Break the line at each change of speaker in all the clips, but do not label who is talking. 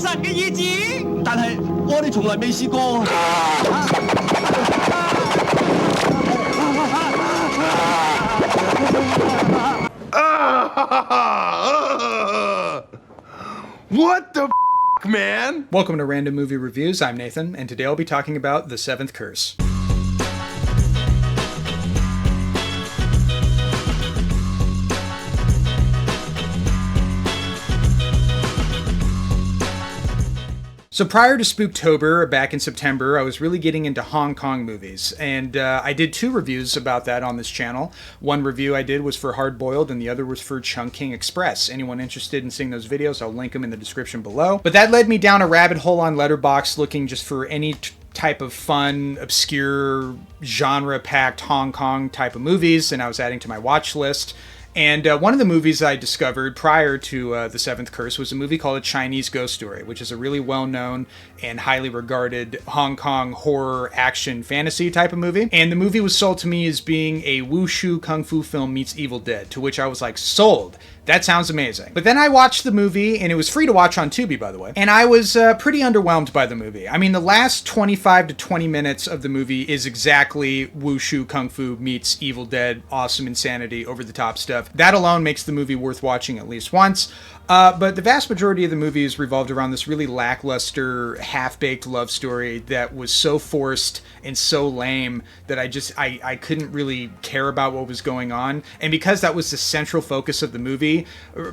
10嘅意志。
但係我哋從來未試過。
What the man?
Welcome to Random Movie Reviews. I'm Nathan, and today I'll be talking about The Seventh Curse. So prior to Spooktober, back in September, I was really getting into Hong Kong movies, and I did two reviews about that on this channel. One review I did was for Hard Boiled, and the other was for Chungking Express. Anyone interested in seeing those videos, I'll link them in the description below. But that led me down a rabbit hole on Letterboxd looking just for any type of fun, obscure, genre-packed Hong Kong type of movies, and I was adding to my watch list. And one of the movies I discovered prior to The Seventh Curse was a movie called A Chinese Ghost Story, which is a really well-known and highly regarded Hong Kong horror action fantasy type of movie. And the movie was sold to me as being a wushu kung fu film meets Evil Dead, to which I was like, sold. That sounds amazing. But then I watched the movie, and it was free to watch on Tubi, by the way, and I was pretty underwhelmed by the movie. I mean, the last 25 to 20 minutes of the movie is exactly wushu kung fu meets Evil Dead, awesome insanity, over-the-top stuff. That alone makes the movie worth watching at least once. But the vast majority of the movie is revolved around this really lackluster, half-baked love story that was so forced and so lame that I couldn't really care about what was going on. And because that was the central focus of the movie,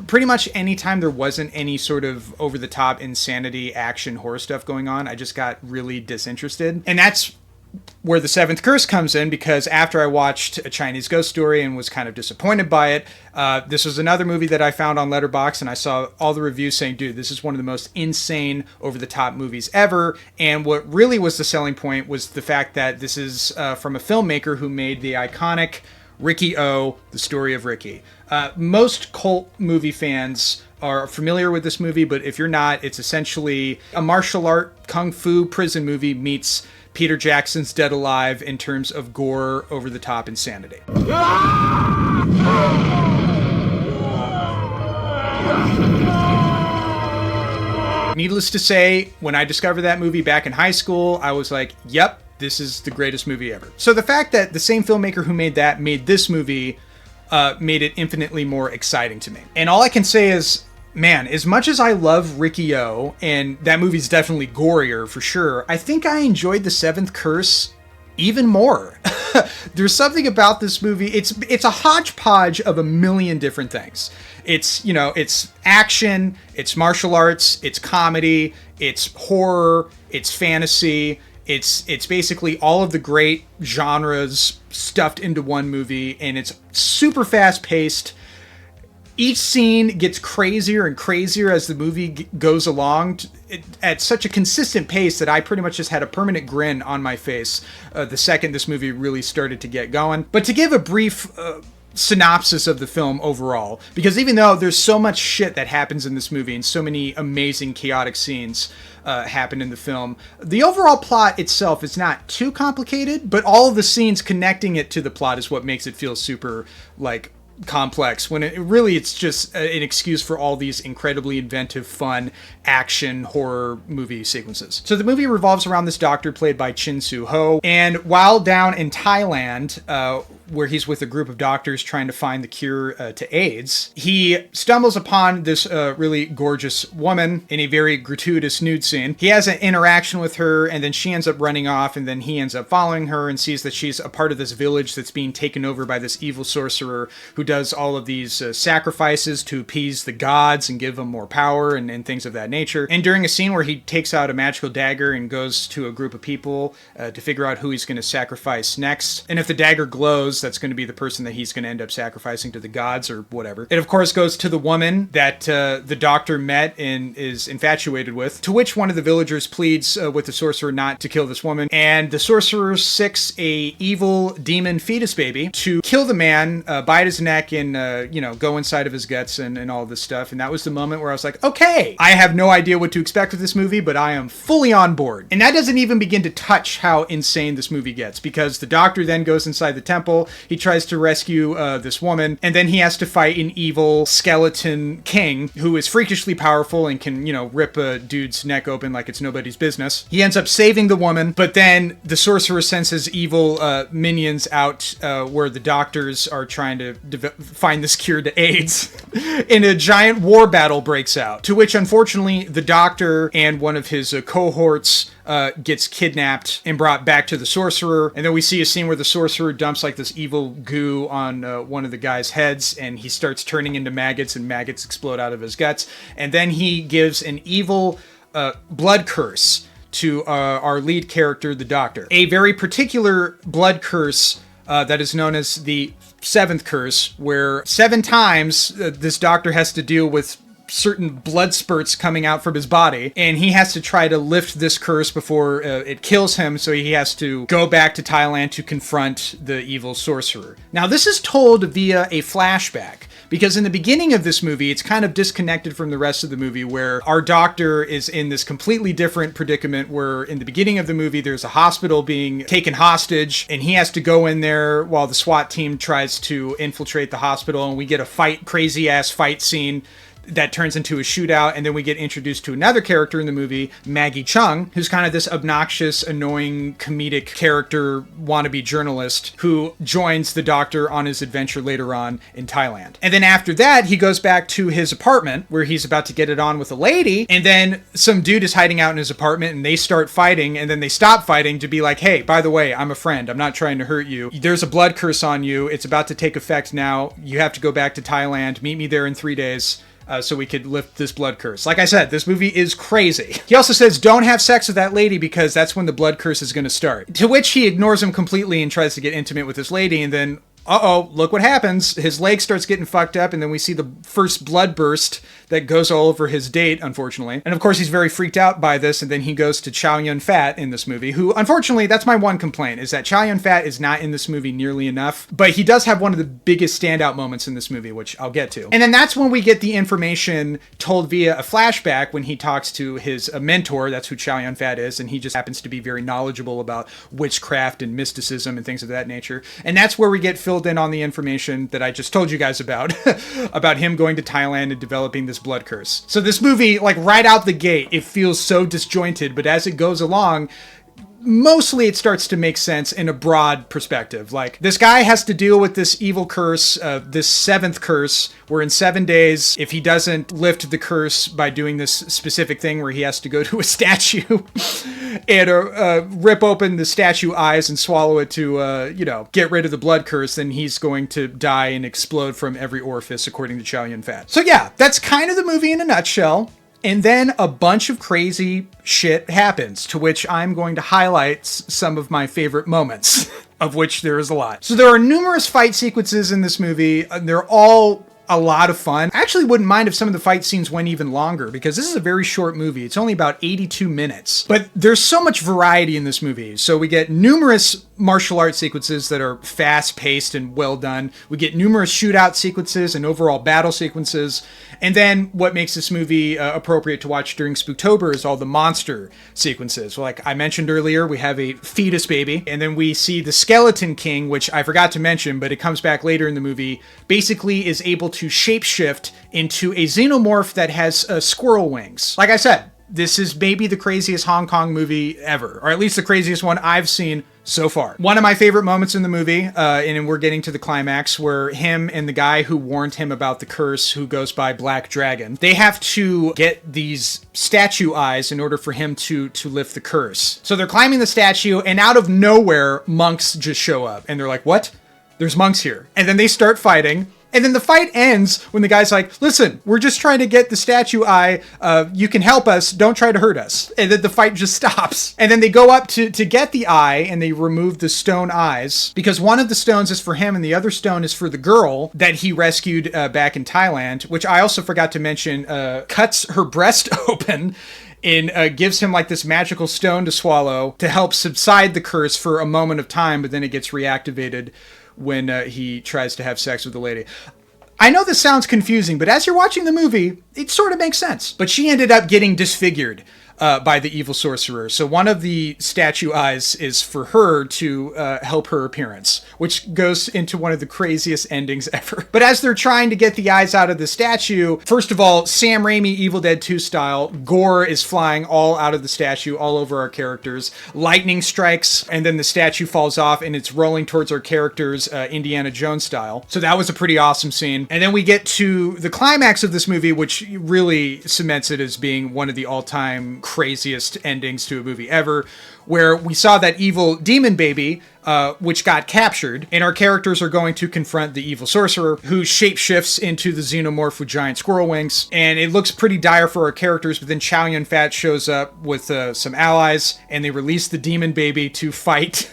pretty much anytime there wasn't any sort of over-the-top insanity, action, horror stuff going on, I just got really disinterested. And that's where The Seventh Curse comes in, because after I watched A Chinese Ghost Story and was kind of disappointed by it, this was another movie that I found on Letterboxd, and I saw all the reviews saying, dude, this is one of the most insane, over-the-top movies ever. And what really was the selling point was the fact that this is from a filmmaker who made the iconic Ricky-O, The Story of Ricky. Most cult movie fans are familiar with this movie, but if you're not, it's essentially a martial art kung fu prison movie meets Peter Jackson's Dead Alive in terms of gore, over-the-top insanity. Needless to say, when I discovered that movie back in high school, I was like, yep, this is the greatest movie ever. So the fact that the same filmmaker who made that made this movie made it infinitely more exciting to me. And all I can say is, man, as much as I love Ricky-O, and that movie's definitely gorier for sure, I think I enjoyed The Seventh Curse even more. There's something about this movie. It's a hodgepodge of a million different things. It's action, it's martial arts, it's comedy, it's horror, it's fantasy. It's basically all of the great genres stuffed into one movie, and it's super fast paced. Each scene gets crazier and crazier as the movie goes along at such a consistent pace that I pretty much just had a permanent grin on my face the second this movie really started to get going. But to give a brief synopsis of the film overall, because even though there's so much shit that happens in this movie and so many amazing chaotic scenes happen in the film, the overall plot itself is not too complicated, but all of the scenes connecting it to the plot is what makes it feel super complex, when it's just an excuse for all these incredibly inventive, fun action horror movie sequences. So the movie revolves around this doctor played by Chin Soo Ho, and while down in Thailand, where he's with a group of doctors trying to find the cure to AIDS, he stumbles upon this really gorgeous woman in a very gratuitous nude scene. He has an interaction with her, and then she ends up running off, and then he ends up following her and sees that she's a part of this village that's being taken over by this evil sorcerer who does all of these sacrifices to appease the gods and give them more power and things of that nature. And during a scene where he takes out a magical dagger and goes to a group of people to figure out who he's going to sacrifice next, and if the dagger glows, that's going to be the person that he's going to end up sacrificing to the gods or whatever. It of course goes to the woman that the doctor met and is infatuated with, to which one of the villagers pleads with the sorcerer not to kill this woman, and the sorcerer sicks a evil demon fetus baby to kill the man, bite his neck, and go inside of his guts and all this stuff. And that was the moment where I was like, okay, I have no idea what to expect with this movie, but I am fully on board. And that doesn't even begin to touch how insane this movie gets, because the doctor then goes inside the temple hospital. He tries to rescue this woman, and then he has to fight an evil skeleton king who is freakishly powerful and can, rip a dude's neck open like it's nobody's business. He ends up saving the woman, but then the sorcerer sends his evil minions out where the doctors are trying to find this cure to AIDS, and a giant war battle breaks out, to which unfortunately the doctor and one of his cohorts gets kidnapped and brought back to the sorcerer. And then we see a scene where the sorcerer dumps like this evil goo on one of the guy's heads, and he starts turning into maggots, and maggots explode out of his guts. And then he gives an evil blood curse to our lead character, the doctor. A very particular blood curse that is known as the seventh curse, where 7 times this doctor has to deal with certain blood spurts coming out from his body, and he has to try to lift this curse before it kills him, so he has to go back to Thailand to confront the evil sorcerer. Now, this is told via a flashback, because in the beginning of this movie, it's kind of disconnected from the rest of the movie, where our doctor is in this completely different predicament, where in the beginning of the movie, there's a hospital being taken hostage, and he has to go in there while the SWAT team tries to infiltrate the hospital, and we get a crazy-ass fight scene that turns into a shootout, and then we get introduced to another character in the movie, Maggie Chung, who's kind of this obnoxious, annoying, comedic character, wannabe journalist, who joins the doctor on his adventure later on in Thailand. And then after that, he goes back to his apartment, where he's about to get it on with a lady, and then some dude is hiding out in his apartment, and they start fighting, and then they stop fighting to be like, hey, by the way, I'm a friend, I'm not trying to hurt you. There's a blood curse on you, it's about to take effect now, you have to go back to Thailand, meet me there in 3 days. So we could lift this blood curse. Like I said, this movie is crazy. He also says, don't have sex with that lady because that's when the blood curse is going to start. To which he ignores him completely and tries to get intimate with this lady, and then look what happens. His leg starts getting fucked up, and then we see the first blood burst that goes all over his date, unfortunately. And of course, he's very freaked out by this, and then he goes to Chow Yun-fat in this movie, who, unfortunately, that's my one complaint, is that Chow Yun-fat is not in this movie nearly enough, but he does have one of the biggest standout moments in this movie, which I'll get to. And then that's when we get the information told via a flashback when he talks to his mentor, that's who Chow Yun-fat is, and he just happens to be very knowledgeable about witchcraft and mysticism and things of that nature. And that's where we get filled in on the information that I just told you guys about, about him going to Thailand and developing this blood curse. So this movie, like right out the gate, it feels so disjointed, but as it goes along, mostly it starts to make sense in a broad perspective. Like, this guy has to deal with this evil curse, this 7th curse, where in 7 days, if he doesn't lift the curse by doing this specific thing where he has to go to a statue and rip open the statue eyes and swallow it to, get rid of the blood curse, then he's going to die and explode from every orifice, according to Chow Yun-fat. So yeah, that's kind of the movie in a nutshell. And then a bunch of crazy shit happens, to which I'm going to highlight some of my favorite moments, of which there is a lot. So there are numerous fight sequences in this movie. They're all a lot of fun. I actually wouldn't mind if some of the fight scenes went even longer, because this is a very short movie. It's only about 82 minutes. But there's so much variety in this movie. So we get numerous martial arts sequences that are fast-paced and well done. We get numerous shootout sequences and overall battle sequences. And then what makes this movie appropriate to watch during Spooktober is all the monster sequences. Like I mentioned earlier, we have a fetus baby, and then we see the Skeleton King, which I forgot to mention, but it comes back later in the movie, basically is able to shapeshift into a xenomorph that has squirrel wings. Like I said, this is maybe the craziest Hong Kong movie ever, or at least the craziest one I've seen so far. One of my favorite moments in the movie, and we're getting to the climax, where him and the guy who warned him about the curse, who goes by Black Dragon, they have to get these statue eyes in order for him to lift the curse. So they're climbing the statue, and out of nowhere, monks just show up. And they're like, what? There's monks here. And then they start fighting. And then the fight ends when the guy's like, listen, we're just trying to get the statue eye. You can help us. Don't try to hurt us. And then the fight just stops. And then they go up to get the eye, and they remove the stone eyes, because one of the stones is for him and the other stone is for the girl that he rescued back in Thailand, which I also forgot to mention, cuts her breast open and gives him like this magical stone to swallow to help subside the curse for a moment of time, but then it gets reactivated when he tries to have sex with the lady. I know this sounds confusing, but as you're watching the movie, it sort of makes sense. But she ended up getting disfigured by the evil sorcerer. So one of the statue eyes is for her to help her appearance, which goes into one of the craziest endings ever. But as they're trying to get the eyes out of the statue, first of all, Sam Raimi Evil Dead 2 style, gore is flying all out of the statue, all over our characters. Lightning strikes, and then the statue falls off, and it's rolling towards our characters, Indiana Jones style. So that was a pretty awesome scene. And then we get to the climax of this movie, which really cements it as being one of the all-time craziest endings to a movie ever, where we saw that evil demon baby, which got captured, and our characters are going to confront the evil sorcerer, who shapeshifts into the xenomorph with giant squirrel wings, and it looks pretty dire for our characters, but then Chow Yun-fat shows up with some allies, and they release the demon baby to fight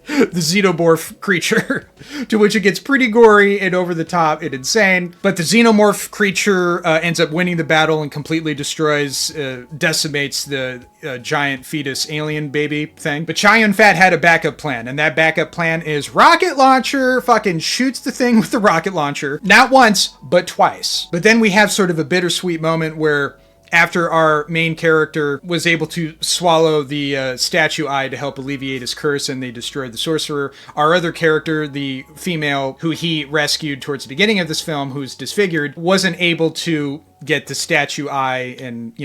the xenomorph creature, to which it gets pretty gory and over the top and insane. But the xenomorph creature ends up winning the battle and completely destroys, decimates the giant fetus alien baby thing. But Chow Yun-fat had a backup plan, and that backup plan is rocket launcher. Fucking shoots the thing with the rocket launcher. Not once, but twice. But then we have sort of a bittersweet moment where, after our main character was able to swallow the statue eye to help alleviate his curse and they destroyed the sorcerer, our other character, the female who he rescued towards the beginning of this film, who's disfigured, wasn't able to get the statue eye and,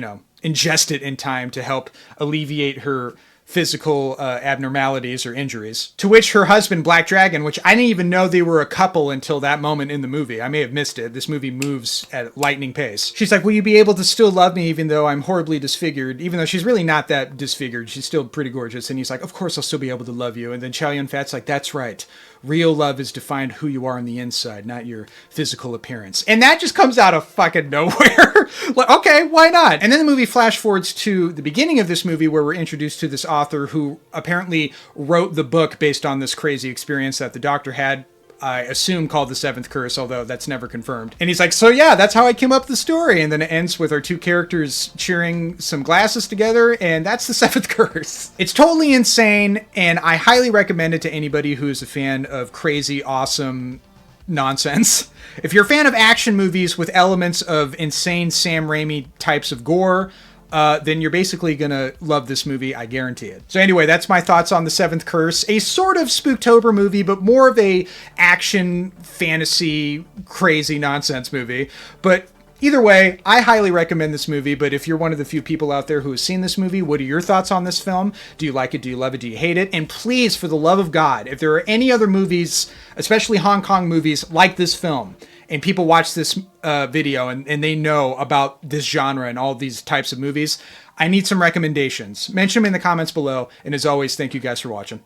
ingest it in time to help alleviate her physical abnormalities or injuries. To which her husband, Black Dragon, which I didn't even know they were a couple until that moment in the movie. I may have missed it. This movie moves at lightning pace. She's like, will you be able to still love me even though I'm horribly disfigured? Even though she's really not that disfigured. She's still pretty gorgeous. And he's like, of course I'll still be able to love you. And then Chow Yun-fat's like, that's right. Real love is defined who you are on the inside, not your physical appearance. And that just comes out of fucking nowhere. Like, okay, why not? And then the movie flash forwards to the beginning of this movie where we're introduced to this author who apparently wrote the book based on this crazy experience that the doctor had, I assume called The Seventh Curse, although that's never confirmed. And he's like, so yeah, that's how I came up with the story. And then it ends with our two characters cheering some glasses together, and that's The Seventh Curse. It's totally insane, and I highly recommend it to anybody who is a fan of crazy, awesome nonsense. If you're a fan of action movies with elements of insane Sam Raimi types of gore, then you're basically gonna love this movie, I guarantee it. So anyway, that's my thoughts on The Seventh Curse. A sort of Spooktober movie, but more of a action, fantasy, crazy nonsense movie. But either way, I highly recommend this movie, but if you're one of the few people out there who has seen this movie, what are your thoughts on this film? Do you like it? Do you love it? Do you hate it? And please, for the love of God, if there are any other movies, especially Hong Kong movies like this film, and people watch this video and they know about this genre and all these types of movies, I need some recommendations. Mention them in the comments below. And as always, thank you guys for watching.